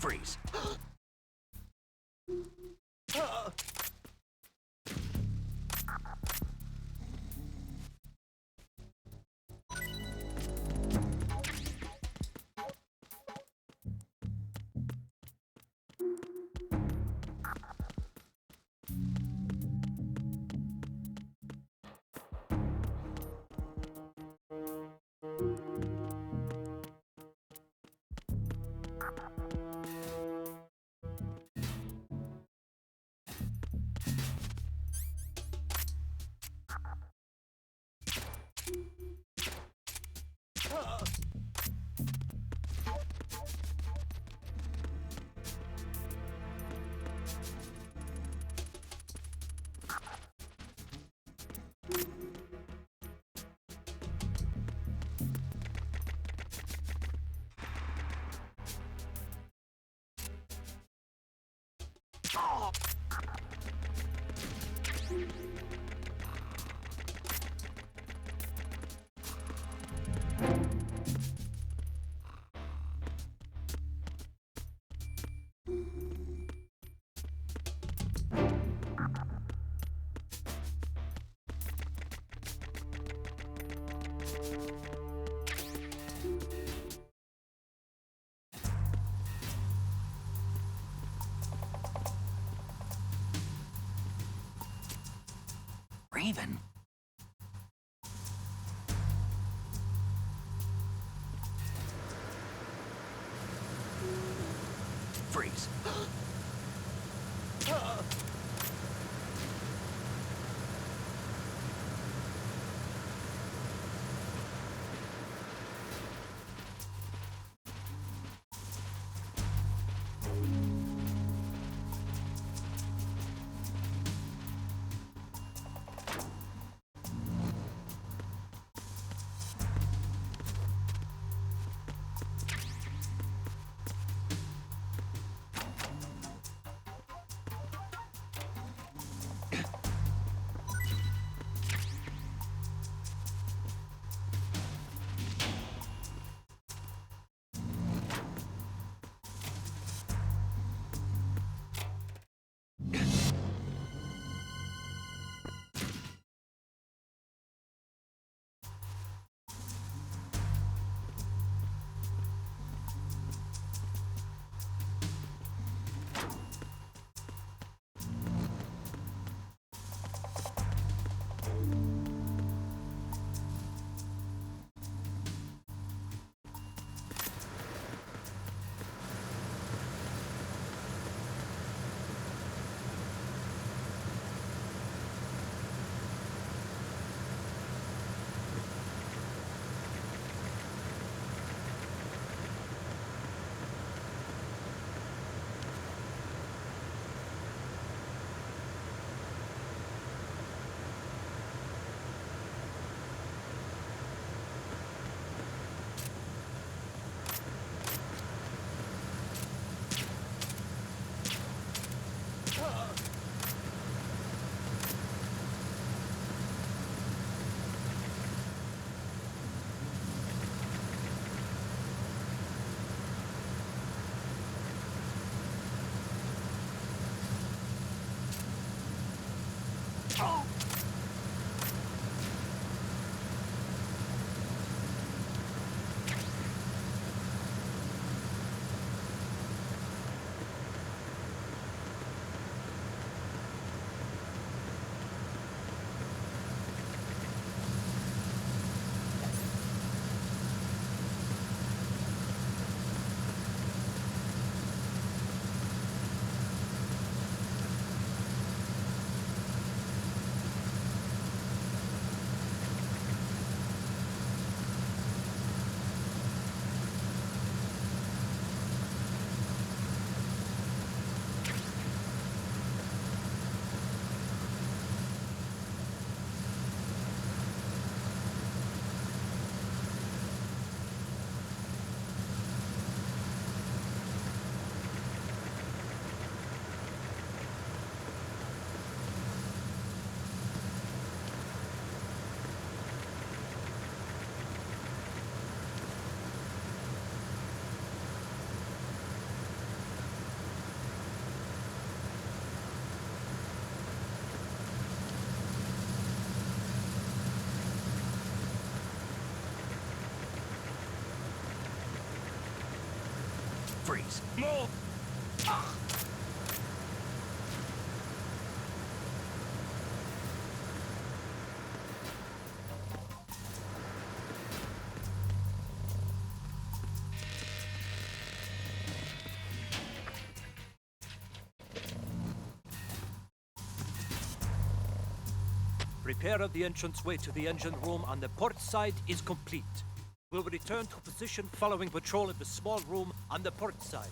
Freeze. Raven. Freeze. Freeze. More! Ah. Repair of the entranceway to the engine room on the port side is complete. We'll return to position following patrol of the small room on the port side.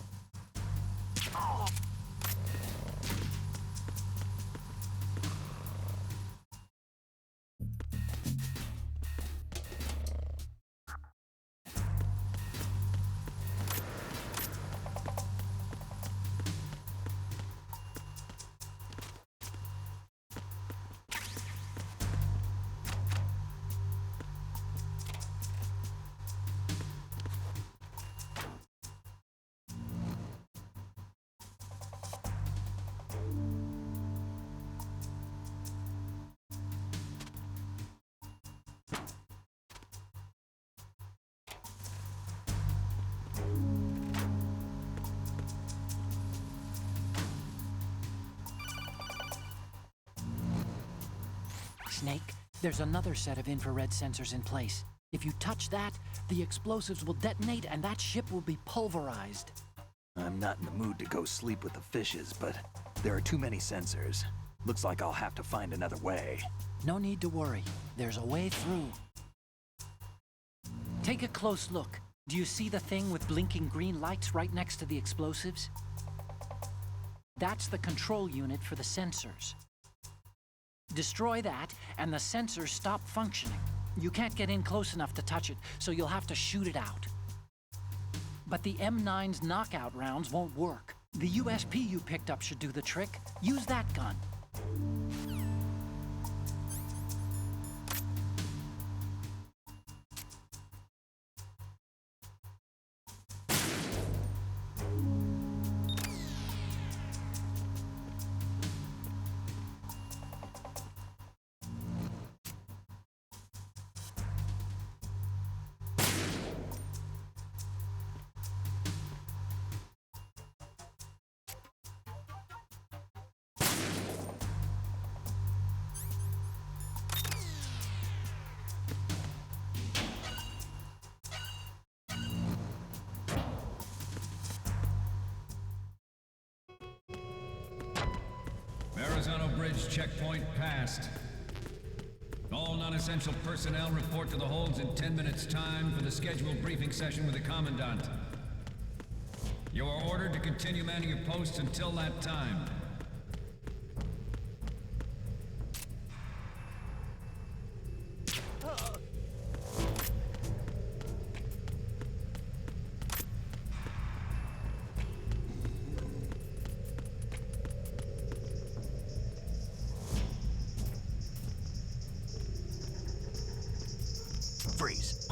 Snake, there's another set of infrared sensors in place. If you touch that, the explosives will detonate and that ship will be pulverized. I'm not in the mood to go sleep with the fishes, but there are too many sensors. Looks like I'll have to find another way. No need to worry. There's a way through. Take a close look. Do you see the thing with blinking green lights right next to the explosives? That's the control unit for the sensors. Destroy that, and the sensors stop functioning. You can't get in close enough to touch it, so you'll have to shoot it out. But the M9's knockout rounds won't work. The USP you picked up should do the trick. Use that gun. Verrazano Bridge checkpoint passed. All non-essential personnel report to the holds in 10 minutes' time for the scheduled briefing session with the Commandant. You are ordered to continue manning your posts until that time. Freeze.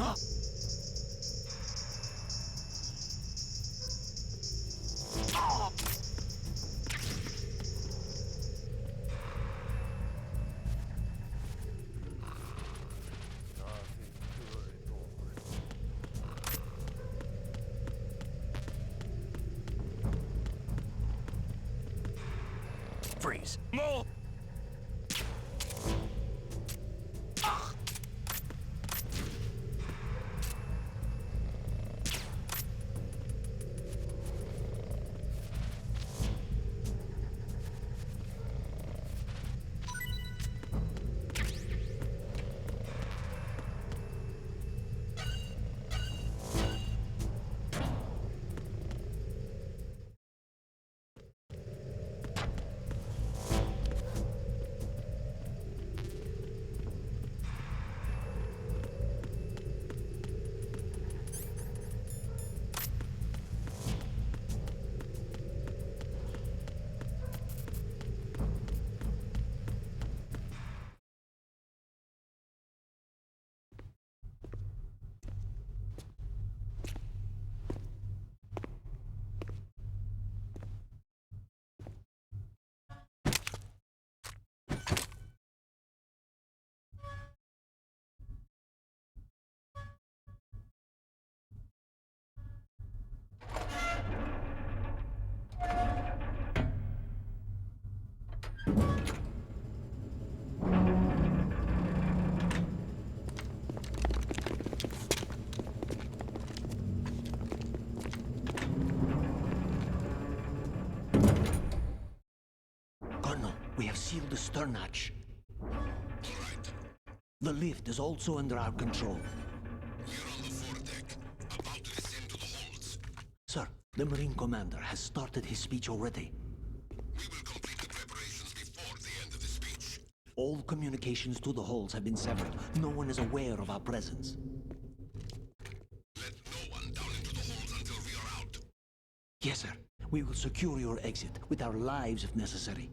Freeze. More. seal the stern hatch. The lift is also under our control. We're on the foredeck, about to descend to the holds. Sir, the Marine Commander has started his speech already. We will complete the preparations before the end of the speech. All communications to the holds have been severed. No one is aware of our presence. Let no one down into the holds until we are out. Yes, sir. We will secure your exit with our lives if necessary.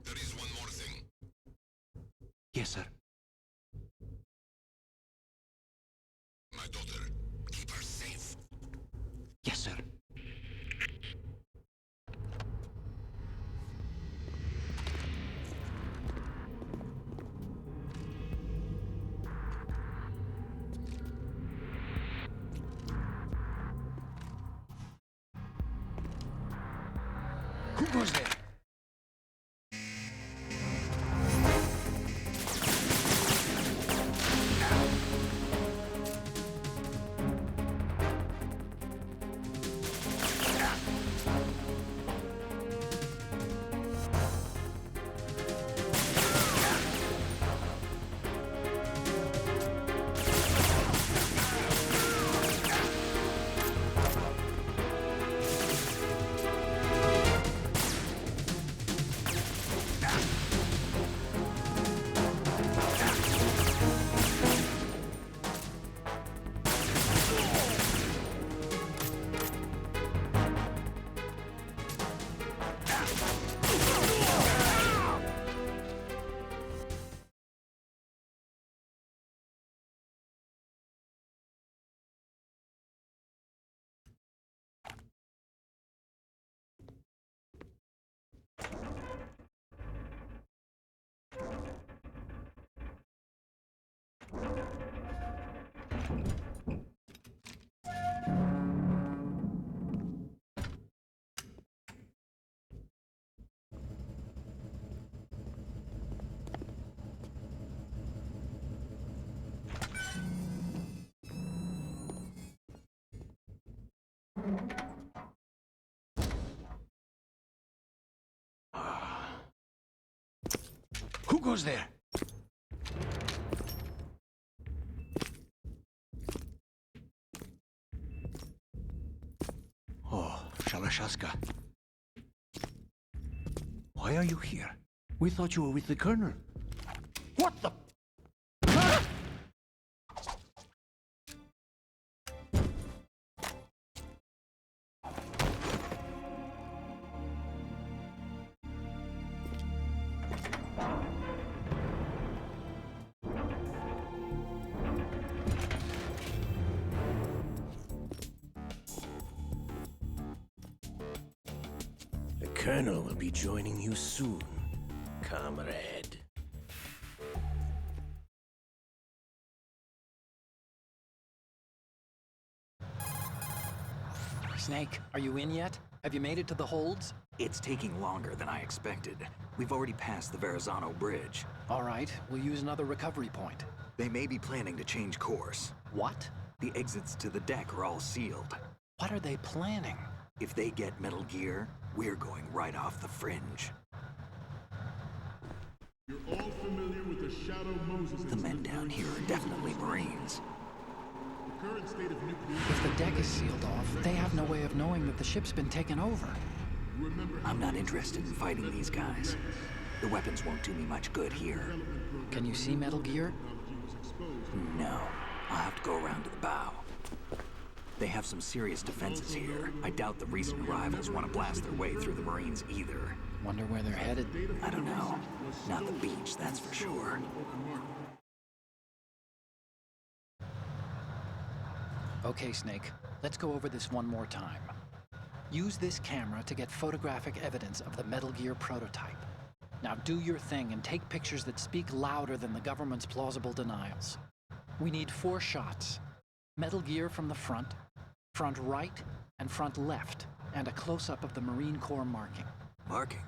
There is one more thing. Yes, sir. My daughter, keep her safe. Yes, sir. Who goes there? Who goes there? Oh, Shalashaska. Why are you here? We thought you were with the Colonel. What the? The Colonel will be joining you soon, comrade. Snake, are you in yet? Have you made it to the holds? It's taking longer than I expected. We've already passed the Verrazano Bridge. All right, we'll use another recovery point. They may be planning to change course. What? The exits to the deck are all sealed. What are they planning? If they get Metal Gear, we're going right off the fringe. You're all familiar with the Shadow Moses The men incident down here are definitely Marines. The current state of nuclear... If the deck is sealed off, they have no way of knowing that the ship's been taken over. I'm not interested in fighting these guys. The weapons won't do me much good here. Can you see Metal Gear? No. I'll have to go around to the bow. They have some serious defenses here. I doubt the recent arrivals want to blast their way through the Marines either. Wonder where they're headed. I don't know. Not the beach, that's for sure. Okay, Snake. Let's go over this one more time. Use this camera to get photographic evidence of the Metal Gear prototype. Now do your thing and take pictures that speak louder than the government's plausible denials. We need 4 shots. Metal Gear from the front right, and front left, and a close-up of the Marine Corps marking. Marking?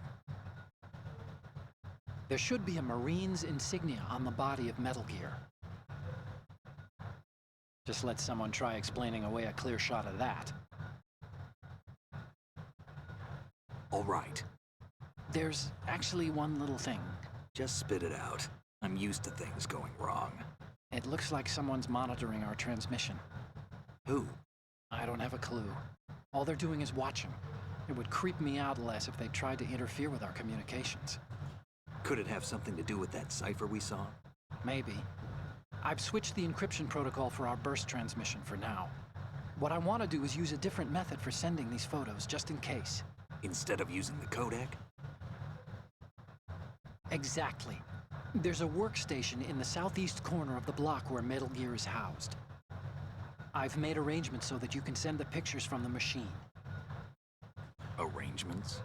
There should be a Marine's insignia on the body of Metal Gear. Just let someone try explaining away a clear shot of that. All right. There's actually one little thing. Just spit it out. I'm used to things going wrong. It looks like someone's monitoring our transmission. Who? I don't have a clue. All they're doing is watching. It would creep me out less if they tried to interfere with our communications. Could it have something to do with that cipher we saw? Maybe. I've switched the encryption protocol for our burst transmission for now. What I want to do is use a different method for sending these photos, just in case. Instead of using the codec? Exactly. There's a workstation in the southeast corner of the block where Metal Gear is housed. I've made arrangements so that you can send the pictures from the machine. Arrangements?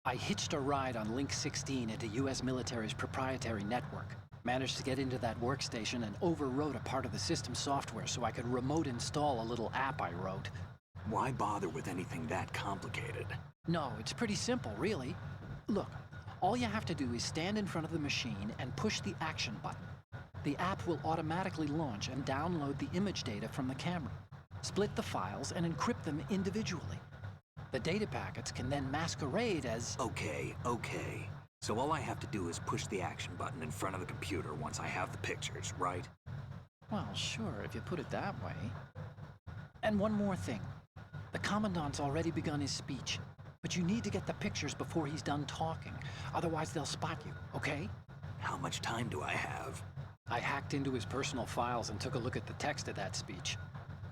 I hitched a ride on Link 16 into US military's proprietary network. Managed to get into that workstation and overwrote a part of the system software so I could remote install a little app I wrote. Why bother with anything that complicated? No, it's pretty simple, really. Look, all you have to do is stand in front of the machine and push the action button. The app will automatically launch and download the image data from the camera, split the files, and encrypt them individually. The data packets can then masquerade as... Okay. So all I have to do is push the action button in front of the computer once I have the pictures, right? Well, sure, if you put it that way. And one more thing. The Commandant's already begun his speech, but you need to get the pictures before he's done talking. Otherwise, they'll spot you, okay? How much time do I have? I hacked into his personal files and took a look at the text of that speech.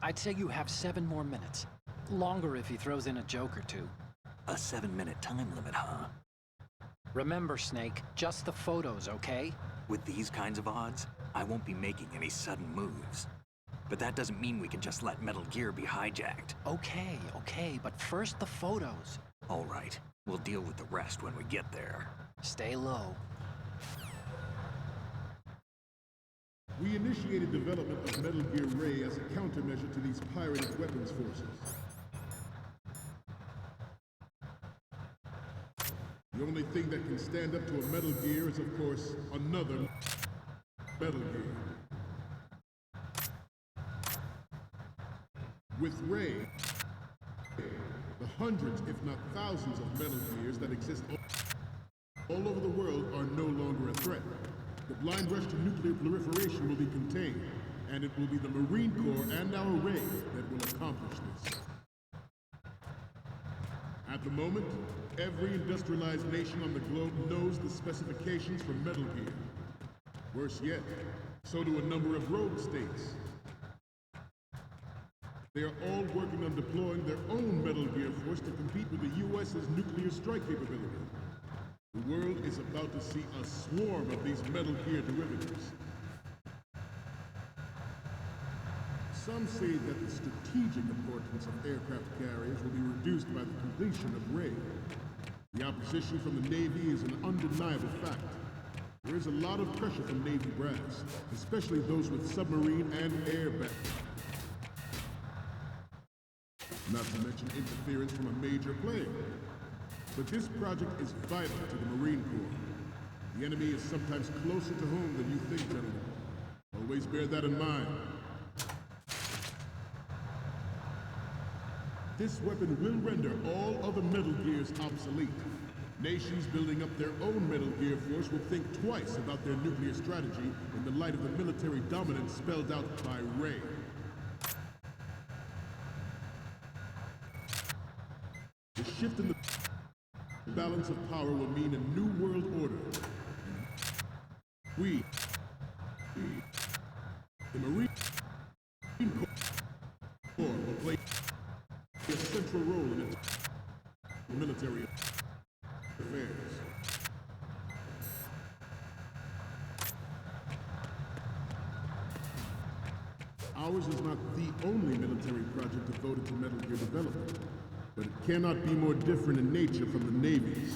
I'd say you have 7 more minutes. Longer if he throws in a joke or two. A 7-minute time limit, huh? Remember, Snake, just the photos, okay? With these kinds of odds, I won't be making any sudden moves. But that doesn't mean we can just let Metal Gear be hijacked. Okay, but first the photos. All right, we'll deal with the rest when we get there. Stay low. We initiated development of Metal Gear Ray as a countermeasure to these pirated weapons forces. The only thing that can stand up to a Metal Gear is, of course, another Metal Gear. With Ray, the hundreds, if not thousands, of Metal Gears that exist all over the world are no longer a threat. The blind rush to nuclear proliferation will be contained, and it will be the Marine Corps and our Ray that will accomplish this. At the moment, every industrialized nation on the globe knows the specifications for Metal Gear. Worse yet, so do a number of rogue states. They are all working on deploying their own Metal Gear force to compete with the U.S.'s nuclear strike capability. The world is about to see a swarm of these Metal Gear derivatives. Some say that the strategic importance of aircraft carriers will be reduced by the completion of Ray. The opposition from the Navy is an undeniable fact. There is a lot of pressure from Navy brass, especially those with submarine and air battles. Not to mention interference from a major player. But this project is vital to the Marine Corps. The enemy is sometimes closer to home than you think, gentlemen. Always bear that in mind. This weapon will render all other Metal Gears obsolete. Nations building up their own Metal Gear force will think twice about their nuclear strategy in the light of the military dominance spelled out by Ray. The shift in the balance of power will mean a new world order. We, the Marine Corps, will play a central role in its military affairs. Ours is not the only military project devoted to Metal Gear development, but it cannot be more different in nature from the Navy's.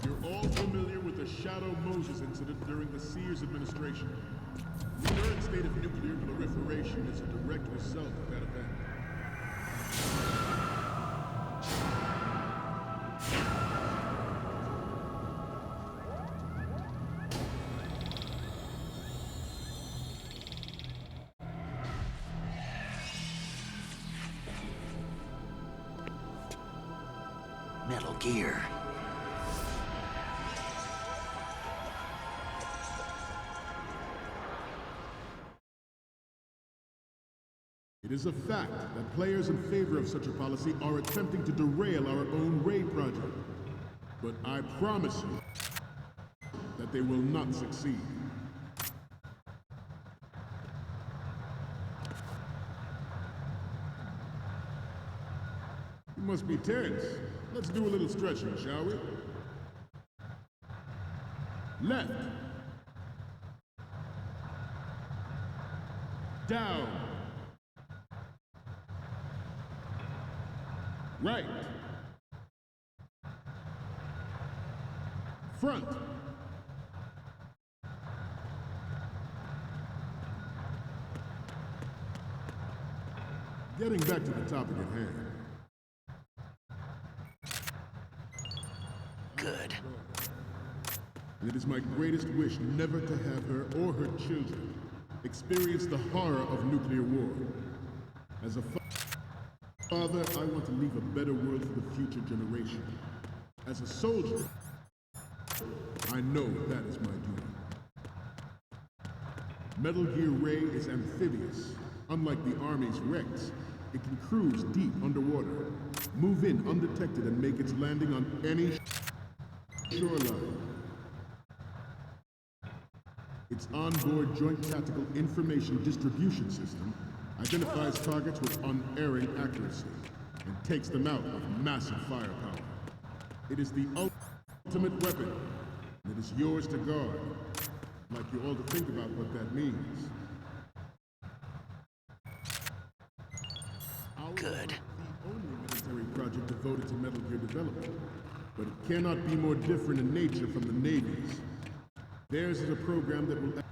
You're all familiar with the Shadow Moses incident during the Sears administration. The current state of nuclear proliferation is a direct result of that event. Gear. It is a fact that players in favor of such a policy are attempting to derail our own Ray project. But I promise you that they will not succeed. You must be tense. Let's do a little stretching, shall we? Left. Down. Right. Front. Getting back to the topic at hand. Good. And it is my greatest wish never to have her or her children experience the horror of nuclear war. As a father, I want to leave a better world for the future generation. As a soldier, I know that is my duty. Metal Gear Ray is amphibious. Unlike the Army's Rex, it can cruise deep underwater, move in undetected, and make its landing on any shoreline. Its onboard Joint Tactical Information Distribution System identifies targets with unerring accuracy and takes them out with massive firepower. It is the ultimate weapon, and it is yours to guard. I'd like you all to think about what that means. Good. The only military project devoted to Metal Gear development, but it cannot be more different in nature from the Navy's. Theirs is a program that will...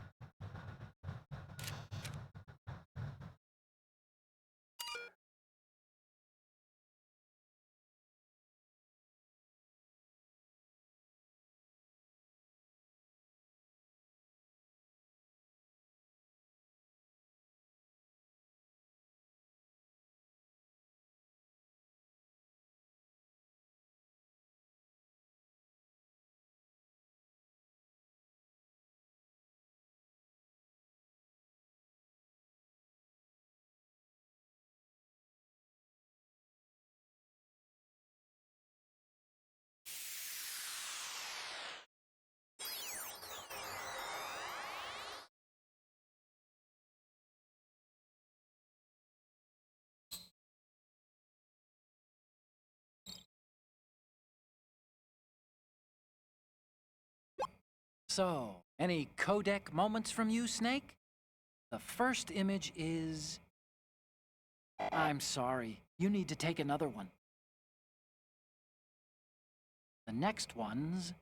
So, any codec moments from you, Snake? The first image is... I'm sorry, you need to take another one. The next one's...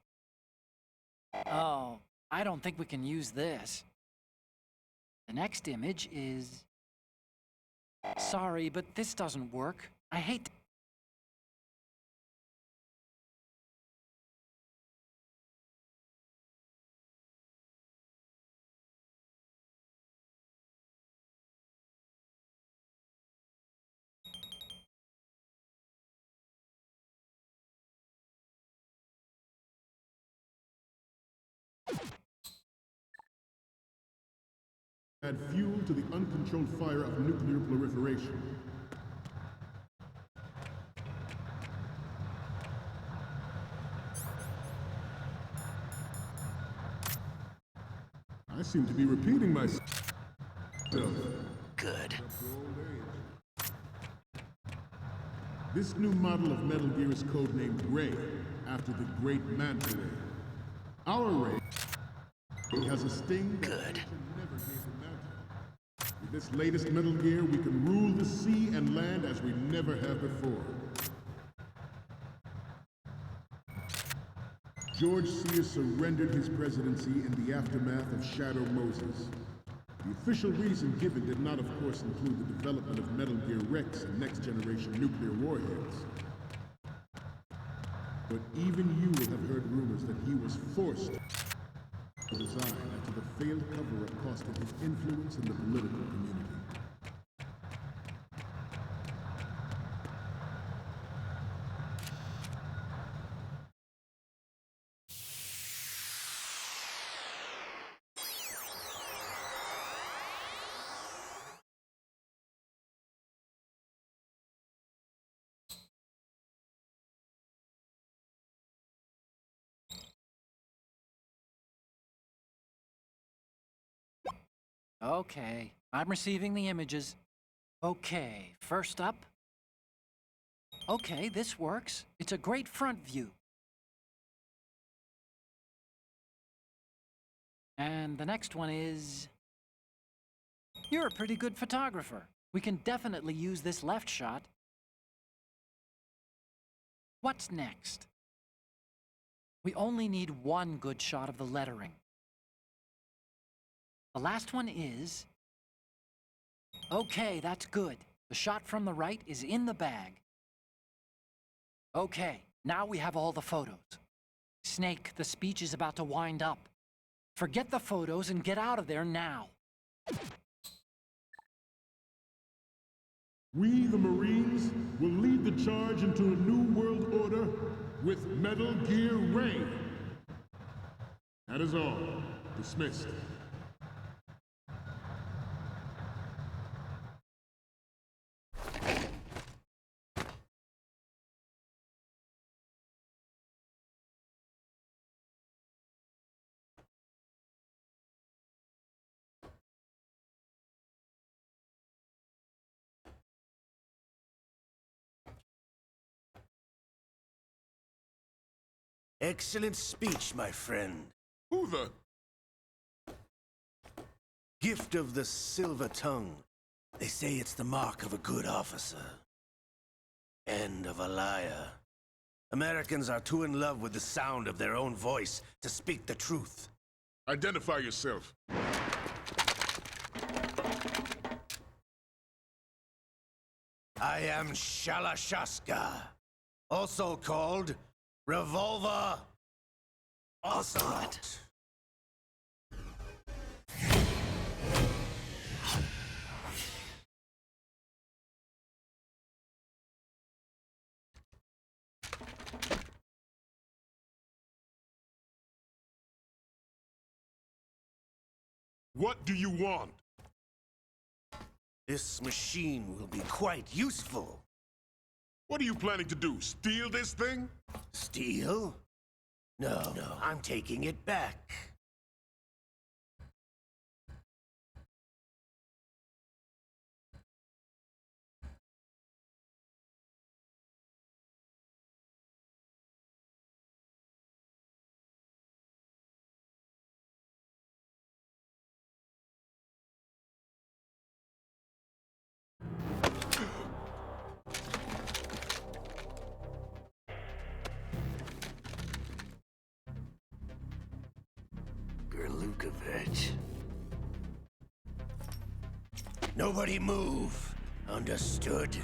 Oh, I don't think we can use this. The next image is... Sorry, but this doesn't work. I hate... add fuel to the uncontrolled fire of nuclear proliferation. I seem to be repeating myself. Good. This new model of Metal Gear is codenamed Ray, after the great Manta Ray. Our Ray has a sting that Good. never gave the Manta. With this latest Metal Gear, we can rule the sea and land as we never have before. George Sears surrendered his presidency in the aftermath of Shadow Moses. The official reason given did not, of course, include the development of Metal Gear Rex and next-generation nuclear warheads. But even you will have heard rumors that he was forced to resign after the failed cover-up cost him his influence in the political community. Okay, I'm receiving the images. Okay, first up. Okay, this works. It's a great front view. And the next one is... You're a pretty good photographer. We can definitely use this left shot. What's next? We only need one good shot of the lettering. The last one is... Okay, that's good. The shot from the right is in the bag. Okay, now we have all the photos. Snake, the speech is about to wind up. Forget the photos and get out of there now. We, the Marines, will lead the charge into a new world order with Metal Gear Ray. That is all. Dismissed. Excellent speech, my friend. Who the... Gift of the silver tongue. They say it's the mark of a good officer. And of a liar. Americans are too in love with the sound of their own voice to speak the truth. Identify yourself. I am Shalashaska, also called Revolver Ocelot. What do you want? This machine will be quite useful. What are you planning to do? Steal this thing? Steal? No, I'm taking it back. Gurlukovich. Nobody move. Understood?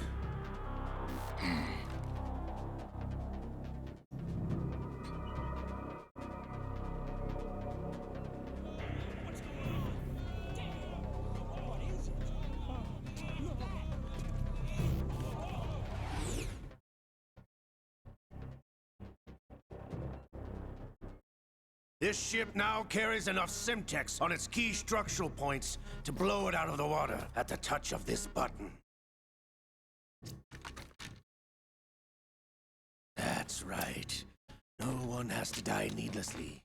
This ship now carries enough Simtex on its key structural points to blow it out of the water at the touch of this button. That's right. No one has to die needlessly.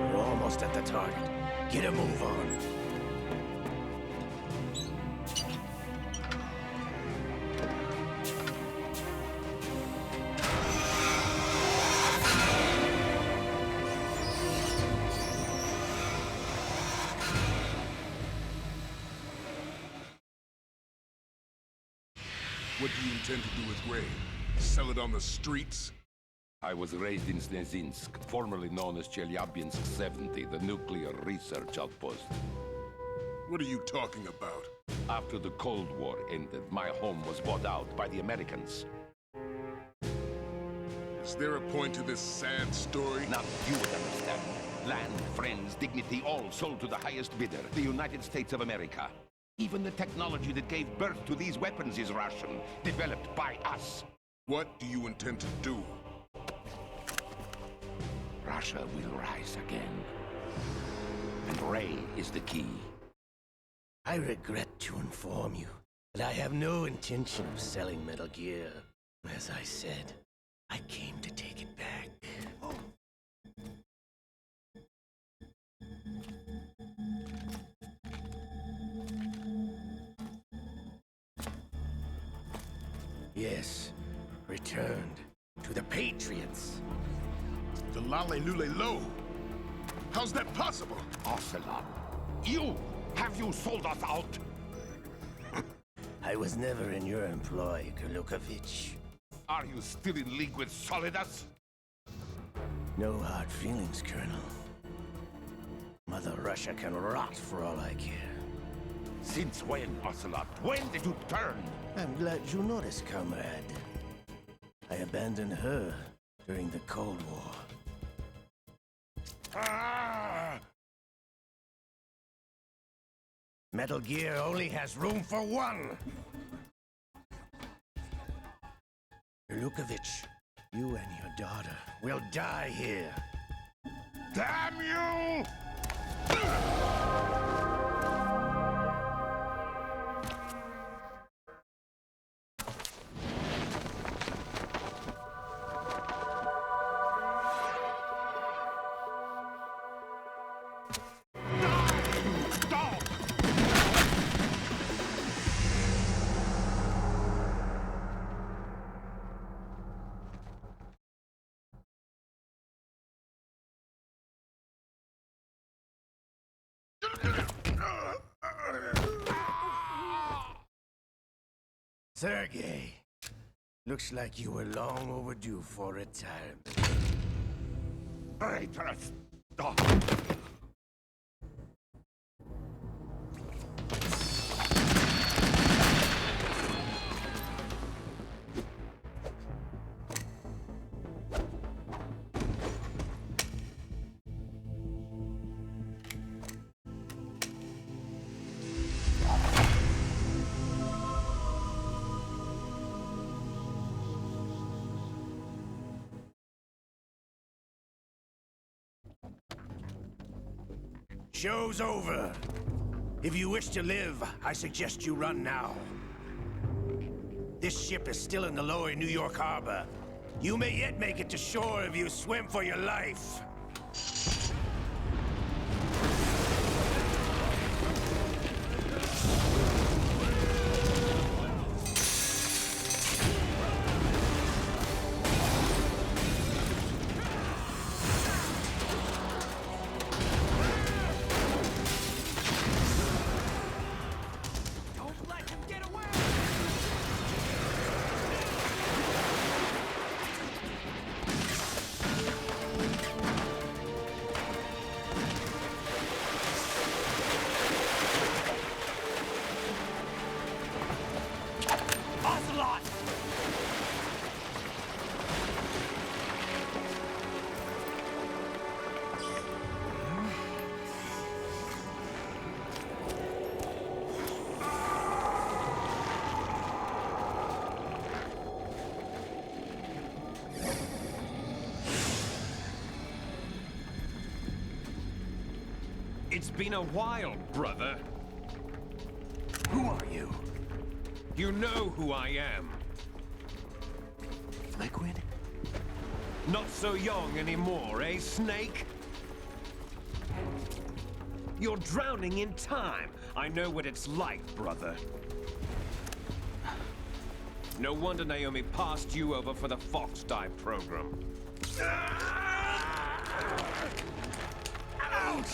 We're almost at the target. Get a move on. What do you intend to do with Ray? Sell it on the streets? I was raised in Snezinsk, formerly known as Chelyabinsk 70, the nuclear research outpost. What are you talking about? After the Cold War ended, my home was bought out by the Americans. Is there a point to this sad story? Not you would understand. Land, friends, dignity, all sold to the highest bidder, the United States of America. Even the technology that gave birth to these weapons is Russian, developed by us. What do you intend to do? Russia will rise again. And Ray is the key. I regret to inform you that I have no intention of selling Metal Gear. As I said, I came to take it back. Yes, returned to the Patriots. The Lale Lule Lo. How's that possible? Ocelot, have you sold us out? I was never in your employ, Gurlukovich. Are you still in league with Solidus? No hard feelings, Colonel. Mother Russia can rot for all I care. Since when, Ocelot? When did you turn? I'm glad you noticed, comrade. I abandoned her during the Cold War. Ah! Metal Gear only has room for one! Gurlukovich, you and your daughter will die here. Damn you! Sergei, looks like you were long overdue for retirement. Traitorous dog! Show's over. If you wish to live, I suggest you run now. This ship is still in the lower New York harbor. You may yet make it to shore if you swim for your life. It's been a while, brother. Who are you? You know who I am. Liquid? Not so young anymore, eh, Snake? You're drowning in time. I know what it's like, brother. No wonder Naomi passed you over for the Fox Die program. Ouch!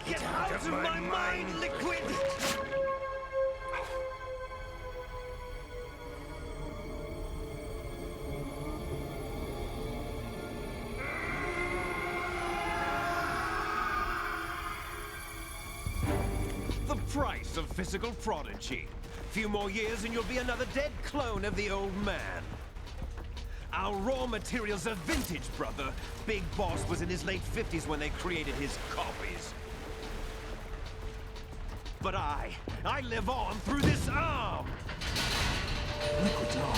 Get out of my mind, Liquid! The price of physical prodigy. Few more years and you'll be another dead clone of the old man. Our raw materials are vintage, brother. Big Boss was in his late 50s when they created his copies. But I live on through this arm! Liquid's on.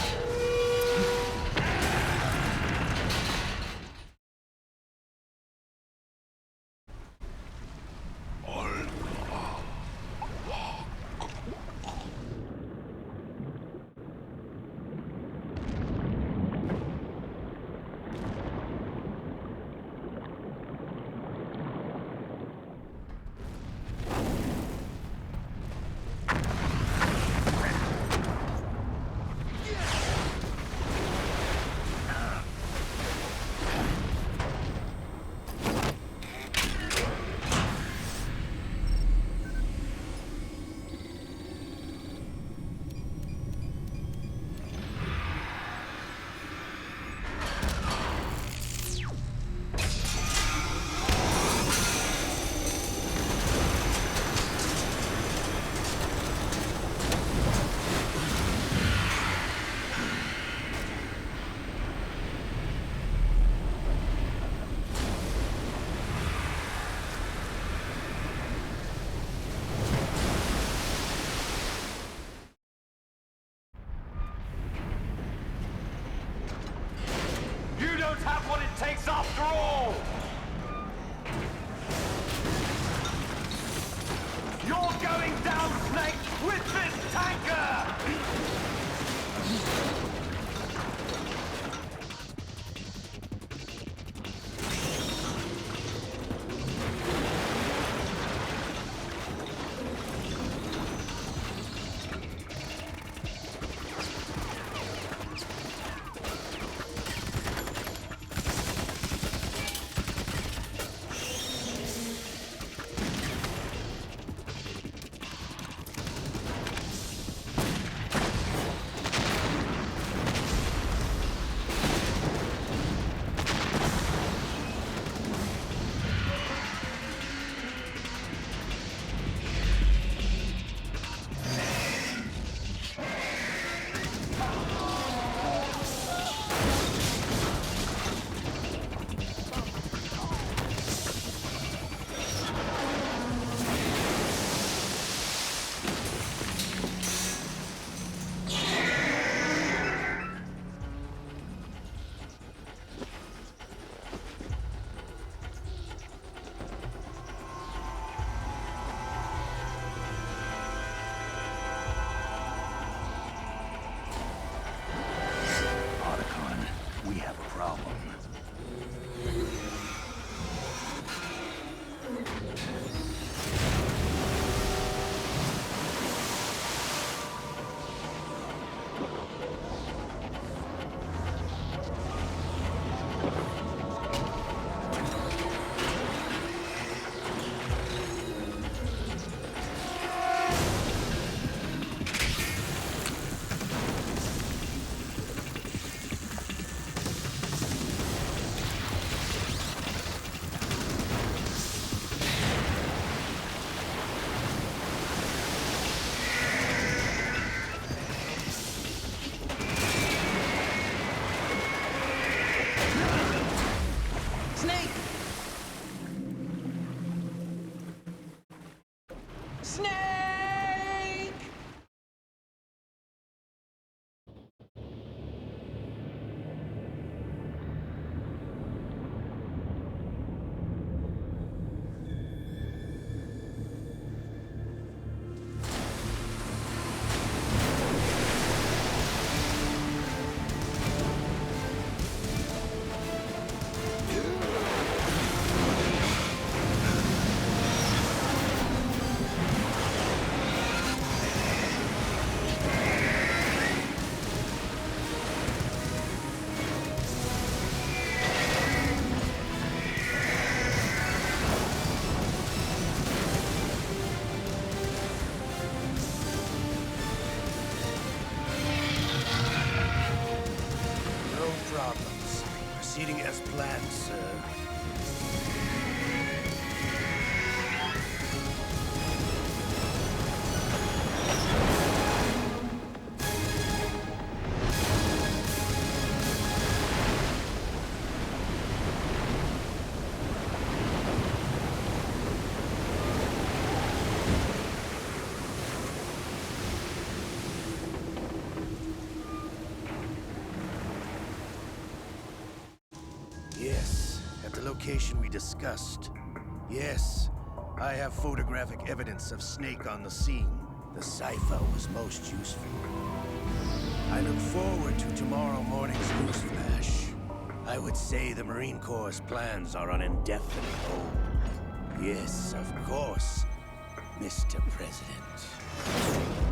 Snake! Problems. Proceeding as planned, sir. Yes, at the location we discussed. Yes, I have photographic evidence of Snake on the scene. The cipher was most useful. I look forward to tomorrow morning's newsflash. I would say the Marine Corps' plans are on indefinite hold. Yes, of course, Mr. President.